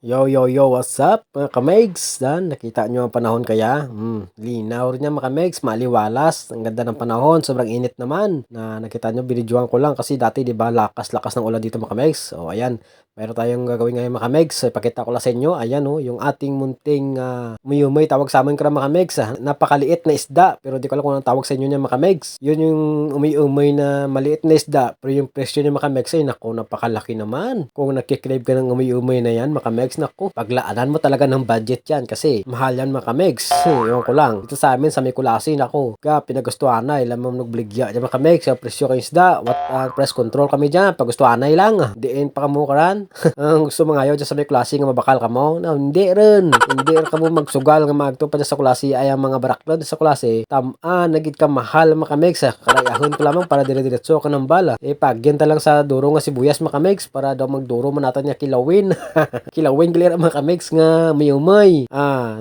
Yo, yo, yo, what's up mga kamegs? Dan, nakita nyo ang panahon kaya? Linaw rin niya mga kamegs, maliwalas. Ang ganda ng panahon, sobrang init naman. Na nakita nyo, binidyoan ko lang kasi dati 'di ba lakas-lakas ng ulan dito mga kamegs. O ayan, mayroon tayong gagawin ngayon mga kamegs. So, ipakita ko lang sa inyo, ayan yung ating munting umiyumay, tawag sa amin ko mga kamegs. Napakaliit na isda, pero di ko alam kung anong tawag sa inyo niya mga kamegs. Yun yung umiyumay na maliit na isda, pero yung presyo niya mga kamegs ay naku, napakalaki naman. Kung nakikrave ka ng umiyumay na yan mga kamegs, naku, paglaanan mo talaga ng budget yan kasi mahal yan mga kamegs. Ewan ko lang. Dito sa amin sa Mikulasi, naku, pinagustuhan na, ilan mo nagbligya dyan mga kamegs. Sa presyo kayo isda, press control kami dyan, pagustuhan na lang. Diin pa kamo karan. Ang gusto mo ngayon dyan sa Mikulasi nga mabakal ka mo? No, hindi rin. Hindi rin ka mo magsugal nga magto pa dyan sa Kulasi ay ang mga baraklod sa Kulasi. Nagit ka mahal mga kamegs. Karayahon ko lamang para dire-diretso ka ng bala. Pagyan talang sa duro nga sibuyas mga kamegs para daw magduro man natin niya kilawin. Kilawin galir mga kamegs nga mayumay.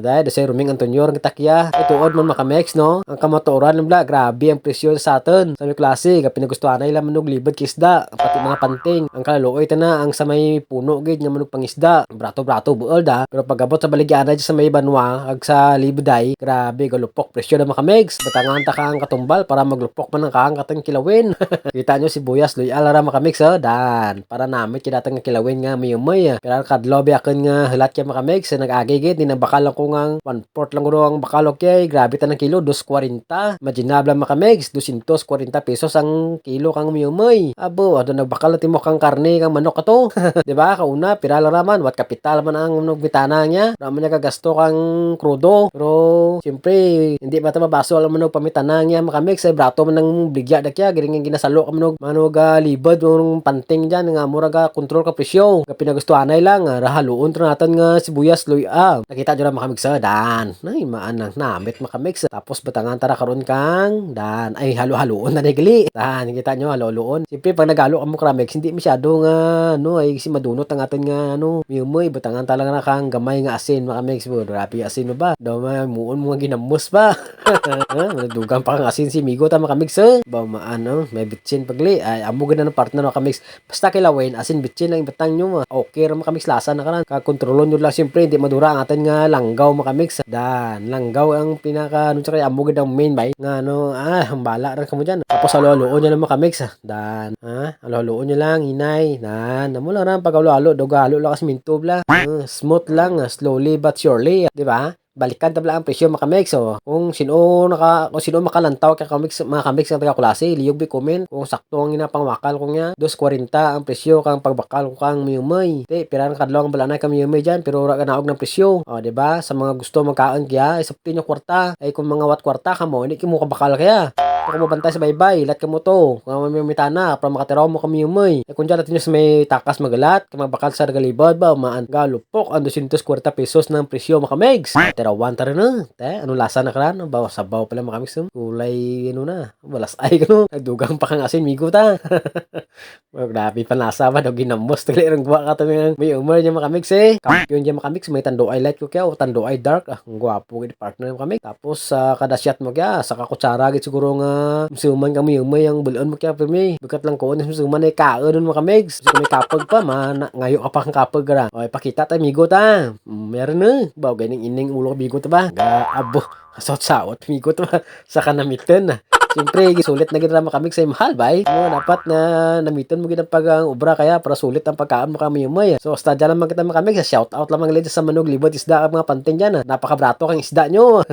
Dahil sa Ruming Antonio ang takya. Ituod man mga kamegs no. Ang kamatuoran ng bla, grabe ang presyo sa atin. Sa klase, pinagustuhan na ila manog libad kisda, pati mga panting. Ang kaluluoy na ang sa may puno gid nga manog pangisda. Brato-brato buol da. Pero pagabot sa baligyan sa may banwa ag sa libuday, grabe galupok presyo na mga kamegs. Batangan ta ka ang katumbal para maglupok man ang kaang katang kilawin. Kita nyo si Buyas loyal ra mga kamegs dan. Para namit kidatang kilawin nga mayumay. Pero kadlobe akin nga halat kay mga kamegs nag-agigit ni nabakal lang ko nga 1/4 lang guro ang bakal okay. Grabe ta ng kilo 2.40. Imaginable mga kamegs 240 pesos ang kilo kang mayumay. Abo ado nagbakal na timok kang karne kang manok ato. Di ba? Kauna piral raman wat kapital man ang bitana niya. Raman niya kagasto kang krudo. Pero siyempre hindi ba ta mabaso alam mo pamitanang niya mga kamegs ay brato man ng bligya dakya giring ginasalo ka manog libad ng panting diyan nga mura ga kontrol ka presyo. Ga pinagustuhan ay lang rahaluon tra natin nga sibuyas loy nakita jud mga kamegs dan. Ay maanang namit mga kamegs. Tapos batangan tara karon kang dan ay halo-haloon na gali. Dan kita nyo halo-haloon. Siyempre pag nagalo ang mga kamegs hindi masyado nga ay si madunot ang atin nga miyumoy batangan talaga na kang gamay nga asin mga kamegs mo. Grabe asin mo ba? Daw muon mo nga ginamos pa. Dugang pa kang asin si Migo ta mga kamegs ba may bitsin pagli ay amo ganda ng partner mga kamegs. Basta kilawin asin bitsin lang ibatang nyo okay ra mga kamegs lasa na karan. Kakontrolon nyo lang siyempre hindi madura ang atin nga langgaw mga kamegs. Dan langgaw ang pinaka tsaka amo ganda ang main bay nga hambala ra kamo dyan. Tapos halo-haloon nyo lang mga kamegs dan halo-haloon nyo lang hinay dan namo lang ran pag halo-halo dogalo lang kasi minto bla smooth lang slowly but surely di ba? Balikan tabla ang presyo mga kamegs. So, kung sino makalantaw kay kamegs mga kamegs nga taga klase, liyog bi comment kung sakto ang ginapangwakal ko nga 2.40 ang presyo kang pagbakal ko kang miyumay. Piran kadlaw ang balanay kang miyumay diyan pero ra ganaog ng presyo. Di ba? Sa mga gusto magkaon kaya isapti nyo kwarta. Ay kung mga wat kwarta ka mo, hindi mo kabakal kaya. Kung mabantay sa baybay, lat ka mo to. Kung may mitana, para makatiraw mo kami umay. Kung dyan natin sa may takas magalat, kung magbakal sa regalibad ba, galupok, ang 240 pesos ng presyo makamegs. Tirawan tara na. Ano lasa na karan? Bawa sabaw pala makamegs. Kulay, balas ay nagdugang pa kang asin, migo ta. Grabe panlasa ba, daw ginamos. Tagalirang guwa ka to may umar niya makamegs Kampiyon niya makamegs, may tando ay light ko kaya, o tando ay dark. Ang gwapo gini partner makamegs. Tapos, kada shot mo kaya, sa kakutsara git siguro nga suman kami umay ang bulon mo kaya pirmi. Bikat lang ko suman ay kaon mo kamegs. Kasi may kapag pa ngayo ka pa kang kapag ra. O ipakita ta migo ta. Meron na. Baw ganing ining ulo ko bigo ta ba? Abo. Sawt-sawt migo ta ba? Sa kanamitan Siyempre, sulit na gina kami sa mahal ba dapat na namiton mo gina pag ang obra kaya para sulit ang pagkaan mo kami umay. So, stadya lang kita kami sa shout out lamang sa manog libot isda ang mga panting dyan. Napakabrato kang isda nyo.